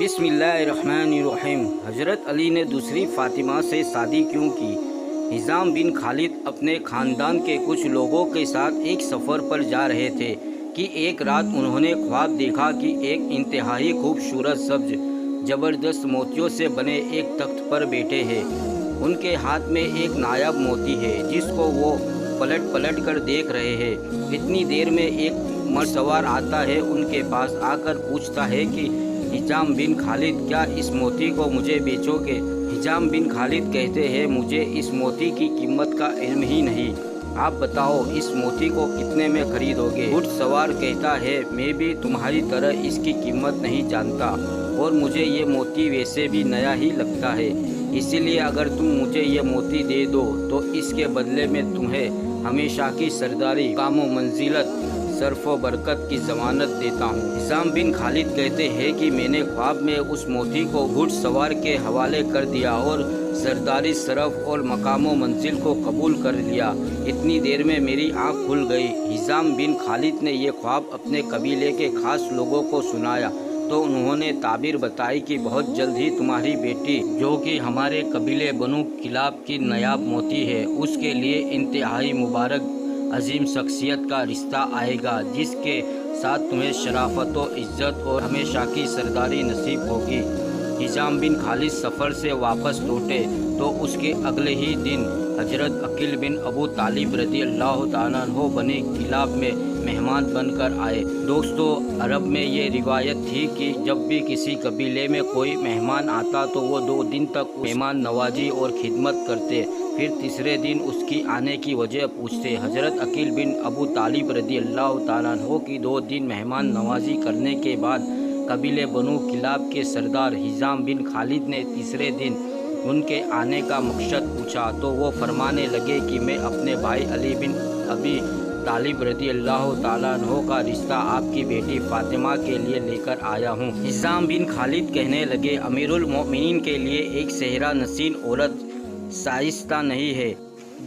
بسم اللہ الرحمن الرحیم۔ حضرت علی نے دوسری فاطمہ سے شادی کیوں کی؟ ہشام بن خالد اپنے خاندان کے کچھ لوگوں کے ساتھ ایک سفر پر جا رہے تھے کہ ایک رات انہوں نے خواب دیکھا کہ ایک انتہائی خوبصورت سبز زبردست موتیوں سے بنے ایک تخت پر بیٹھے ہیں۔ ان کے ہاتھ میں ایک نایاب موتی ہے جس کو وہ پلٹ پلٹ کر دیکھ رہے ہیں۔ اتنی دیر میں ایک مرد سوار آتا ہے، ان کے پاس آ کر پوچھتا ہے کہ ہشام بن خالد، کیا اس موتی کو مجھے بیچو گے؟ ہشام بن خالد کہتے ہیں، مجھے اس موتی کی قیمت کا علم ہی نہیں، آپ بتاؤ اس موتی کو کتنے میں خریدو گے؟ اونٹ سوار کہتا ہے، میں بھی تمہاری طرح اس کی قیمت نہیں جانتا اور مجھے یہ موتی ویسے بھی نیا ہی لگتا ہے، اسی لیے اگر تم مجھے یہ موتی دے دو تو اس کے بدلے میں تمہیں ہمیشہ کی سرداری، کام و منزلت، شرف و برکت کی ضمانت دیتا ہوں۔ ہشام بن خالد کہتے ہیں کہ میں نے خواب میں اس موتی کو گھڑ سوار کے حوالے کر دیا اور سرداری، شرف اور مقام و منزل کو قبول کر لیا۔ اتنی دیر میں میری آنکھ کھل گئی۔ ہشام بن خالد نے یہ خواب اپنے قبیلے کے خاص لوگوں کو سنایا تو انہوں نے تعبیر بتائی کہ بہت جلد ہی تمہاری بیٹی، جو کہ ہمارے قبیلے بنو کلاب کی نایاب موتی ہے، اس کے لیے انتہائی مبارک عظیم شخصیت کا رشتہ آئے گا، جس کے ساتھ تمہیں شرافت و عزت اور ہمیشہ کی سرداری نصیب ہوگی۔ ہشام بن خالد سفر سے واپس لوٹے تو اس کے اگلے ہی دن حضرت عقیل بن ابو طالب رضی اللہ تعالیٰ عنہ بنی کلاب میں مہمان بن کر آئے۔ دوستو، عرب میں یہ روایت تھی کہ جب بھی کسی قبیلے میں کوئی مہمان آتا تو وہ 2 دن تک مہمان نوازی اور خدمت کرتے، پھر تیسرے دن اس کی آنے کی وجہ پوچھتے۔ حضرت عقیل بن ابو طالب رضی اللہ تعالیٰ عنہ کی 2 دن مہمان نوازی کرنے کے بعد قبیلے بنو کلاب کے سردار ہشام بن خالد نے تیسرے دن ان کے آنے کا مقصد پوچھا تو وہ فرمانے لگے کہ میں اپنے بھائی علی بن ابی طالب رضی اللہ تعالیٰ عنہ کا رشتہ آپ کی بیٹی فاطمہ کے لیے لے کر آیا ہوں۔ ہشام بن خالد کہنے لگے، امیر المومنین کے لیے ایک صحرا نشین عورت شائستہ نہیں ہے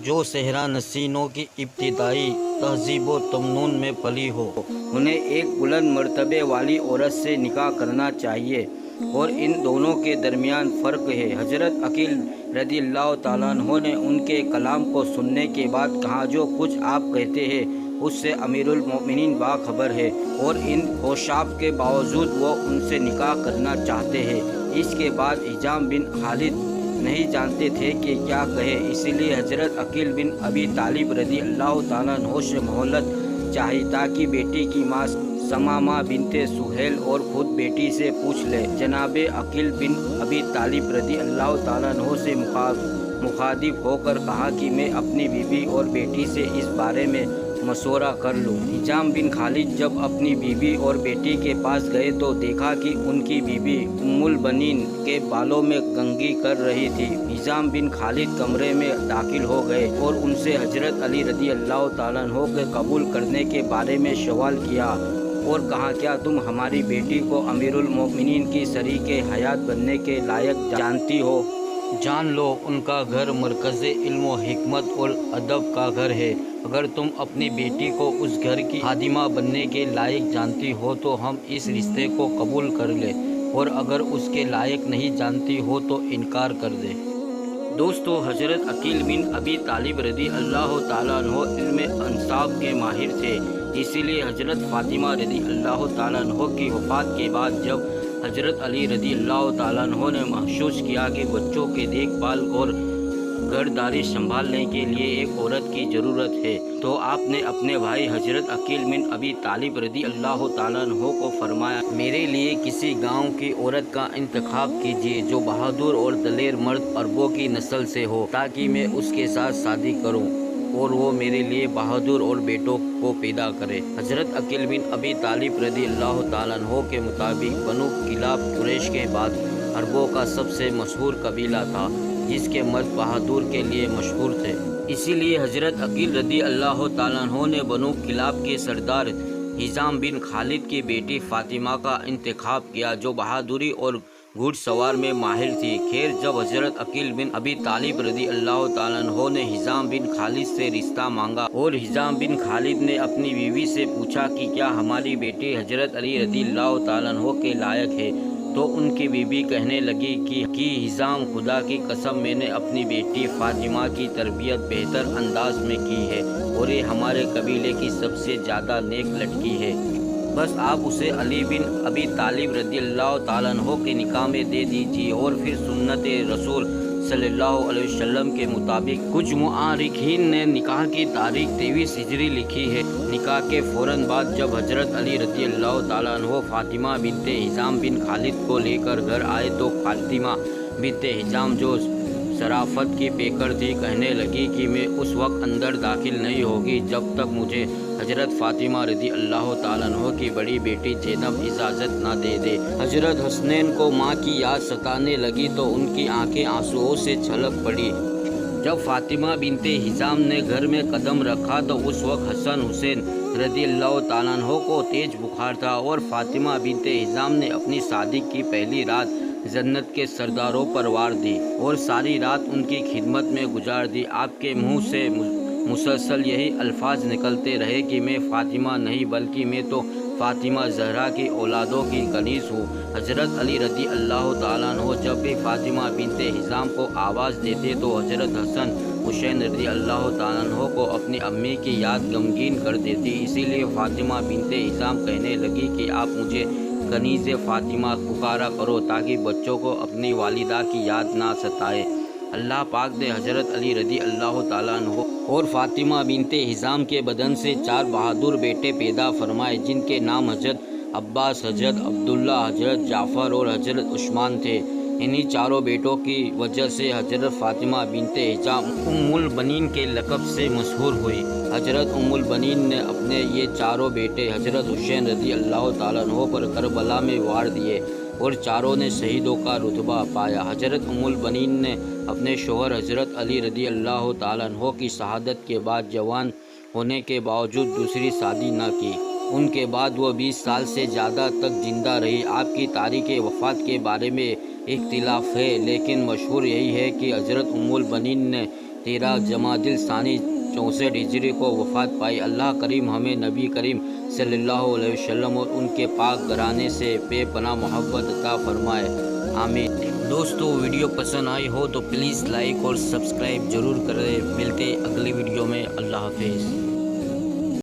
جو صحرا نشینوں کی ابتدائی تہذیب و تمدن میں پلی ہو۔ انہیں ایک بلند مرتبے والی عورت سے نکاح کرنا چاہیے اور ان دونوں کے درمیان فرق ہے۔ حضرت عقیل رضی اللہ تعالیٰ عنہ نے ان کے کلام کو سننے کے بعد کہا، جو کچھ آپ کہتے ہیں اس سے امیر المومنین باخبر ہے اور ان اوصاف کے باوجود وہ ان سے نکاح کرنا چاہتے ہیں۔ اس کے بعد ہشام بن خالد نہیں جانتے تھے کہ کیا کہے، اسی لیے حضرت عقیل بن ابی طالب رضی اللہ تعالیٰ عنہ سے مہلت چاہی تاکہ بیٹی کی ماں ثمامہ بنت سہیل اور خود بیٹی سے پوچھ لے۔ جناب عقیل بن ابی طالب رضی اللہ تعالیٰ عنہ سے مخاطب ہو کر کہا کہ میں اپنی بیوی اور بیٹی سے اس بارے میں مشورہ کر لوں۔ ہشام بن خالد جب اپنی بیوی اور بیٹی کے پاس گئے تو دیکھا کہ ان کی بیوی ام البنین کے بالوں میں کنگھی کر رہی تھی۔ ہشام بن خالد کمرے میں داخل ہو گئے اور ان سے حضرت علی رضی اللہ تعالیٰ عنہ کے قبول کرنے کے بارے میں سوال کیا اور کہا، کیا تم ہماری بیٹی کو امیر المومنین کی شریک حیات بننے کے لائق جانتی ہو؟ جان لو، ان کا گھر مرکز علم و حکمت اور ادب کا گھر ہے۔ اگر تم اپنی بیٹی کو اس گھر کی خادمہ بننے کے لائق جانتی ہو تو ہم اس رشتے کو قبول کر لیں، اور اگر اس کے لائق نہیں جانتی ہو تو انکار کر دیں۔ دوستو، حضرت عقیل بن ابی طالب رضی اللہ تعالیٰ عنہ علم انصاف کے ماہر تھے، اسی لیے حضرت فاطمہ رضی اللہ تعالیٰ عنہ کی وفات کے بعد جب حضرت علی رضی اللہ تعالیٰ عنہ نے محسوس کیا کہ بچوں کے دیکھ بھال اور گھرداری سنبھالنے کے لیے ایک عورت کی ضرورت ہے تو آپ نے اپنے بھائی حضرت عقیل بن ابی طالب رضی اللہ تعالیٰ عنہ کو فرمایا، میرے لیے کسی گاؤں کی عورت کا انتخاب کیجیے جو بہادر اور دلیر مرد عربوں کی نسل سے ہو، تاکہ میں اس کے ساتھ شادی کروں اور وہ میرے لیے بہادر اور بیٹوں کو پیدا کرے۔ حضرت عقیل بن ابی طالب رضی اللہ تعالیٰ عنہ کے مطابق بنو کلاب قریش کے بعد عربوں کا سب سے مشہور قبیلہ تھا، جس کے مرد بہادر کے لیے مشہور تھے۔ اسی لیے حضرت عقیل رضی اللہ تعالیٰ عنہ نے بنو کلاب کے سردار ہشام بن خالد کی بیٹی فاطمہ کا انتخاب کیا، جو بہادری اور گھڑ سوار میں ماہر تھی۔ خیر، جب حضرت عقیل بن ابی طالب رضی اللہ تعالیٰ عنہ نے ہشام بن خالد سے رشتہ مانگا اور ہشام بن خالد نے اپنی بیوی سے پوچھا کہ کیا ہماری بیٹی حضرت علی رضی اللہ تعالیٰ عنہ کے لائق ہے، تو ان کی بیوی کہنے لگی کہ حزام خدا کی قسم میں نے اپنی بیٹی فاطمہ کی تربیت بہتر انداز میں کی ہے اور یہ ہمارے قبیلے کی سب سے زیادہ نیک لڑکی ہے، بس آپ اسے علی بن ابی طالب رضی اللہ تعالیٰ عنہ کے نکاح میں دے دیجیے۔ اور پھر سنت رسول صلی اللہ علیہ وسلم کے مطابق کچھ مؤرخین نے نکاح کی تاریخ 23 ہجری لکھی ہے۔ نکاح کے فوراً بعد جب حضرت علی رضی اللہ تعالیٰ عنہ فاطمہ بنت حزام بن خالد کو لے کر گھر آئے تو فاطمہ بنت حزام جو شرافت کی پیکر تھی کہنے لگی کہ میں اس وقت اندر داخل نہیں ہوگی جب تک مجھے حضرت فاطمہ رضی اللہ تعالیٰ عنہ کی بڑی بیٹی زینب اجازت نہ دے دے۔ حضرت حسنین کو ماں کی یاد ستانے لگی تو ان کی آنکھیں آنسوؤں سے چھلک پڑی۔ جب فاطمہ بنت حزام نے گھر میں قدم رکھا تو اس وقت حسن حسین رضی اللہ تعالیٰ عنہ کو تیز بخار تھا اور فاطمہ بنت حزام نے اپنی شادی کی پہلی رات جنت کے سرداروں پر وار دی اور ساری رات ان کی خدمت میں گزار دی۔ آپ کے منہ سے مسلسل یہی الفاظ نکلتے رہے کہ میں فاطمہ نہیں بلکہ میں تو فاطمہ زہرا کی اولادوں کی کنیز ہوں۔ حضرت علی رضی اللہ تعالیٰ عنہ جب بھی فاطمہ بنت حزام کو آواز دیتے تو حضرت حسن حسین رضی اللہ تعالیٰ عنہ کو اپنی امی کی یاد غمگین کر دیتی، اسی لیے فاطمہ بنت حزام کہنے لگی کہ آپ مجھے کنیز فاطمہ پکارا کرو تاکہ بچوں کو اپنی والدہ کی یاد نہ ستائے۔ اللہ پاک نے حضرت علی رضی اللہ تعالیٰ عنہ اور فاطمہ بنت حزام کے بدن سے 4 بہادر بیٹے پیدا فرمائے جن کے نام حضرت عباس، حضرت عبداللہ، حضرت جعفر اور حضرت عثمان تھے۔ انہی چاروں بیٹوں کی وجہ سے حضرت فاطمہ بنت حزام ام البنین کے لقب سے مشہور ہوئی۔ حضرت ام البنین نے اپنے یہ چاروں بیٹے حضرت حسین رضی اللہ تعالیٰ عنہ پر کربلا میں وار دیے اور چاروں نے شہیدوں کا رتبہ پایا۔ حضرت ام البنین نے اپنے شوہر حضرت علی رضی اللہ تعالیٰ عنہ کی شہادت کے بعد جوان ہونے کے باوجود دوسری شادی نہ کی۔ ان کے بعد وہ 20 سال سے زیادہ تک زندہ رہی۔ آپ کی تاریخ وفات کے بارے میں اختلاف ہے لیکن مشہور یہی ہے کہ حضرت ام البنین نے 13 جمادی الثانی 64 ہجری کو وفات پائی۔ اللہ کریم ہمیں نبی کریم صلی اللہ علیہ وسلم اور ان کے پاک گھرانے سے بے پناہ محبت عطا فرمائے، آمین۔ دوستو ویڈیو پسند آئی ہو تو پلیز لائک اور سبسکرائب ضرور کریں۔ ملتے اگلی ویڈیو میں، اللہ حافظ۔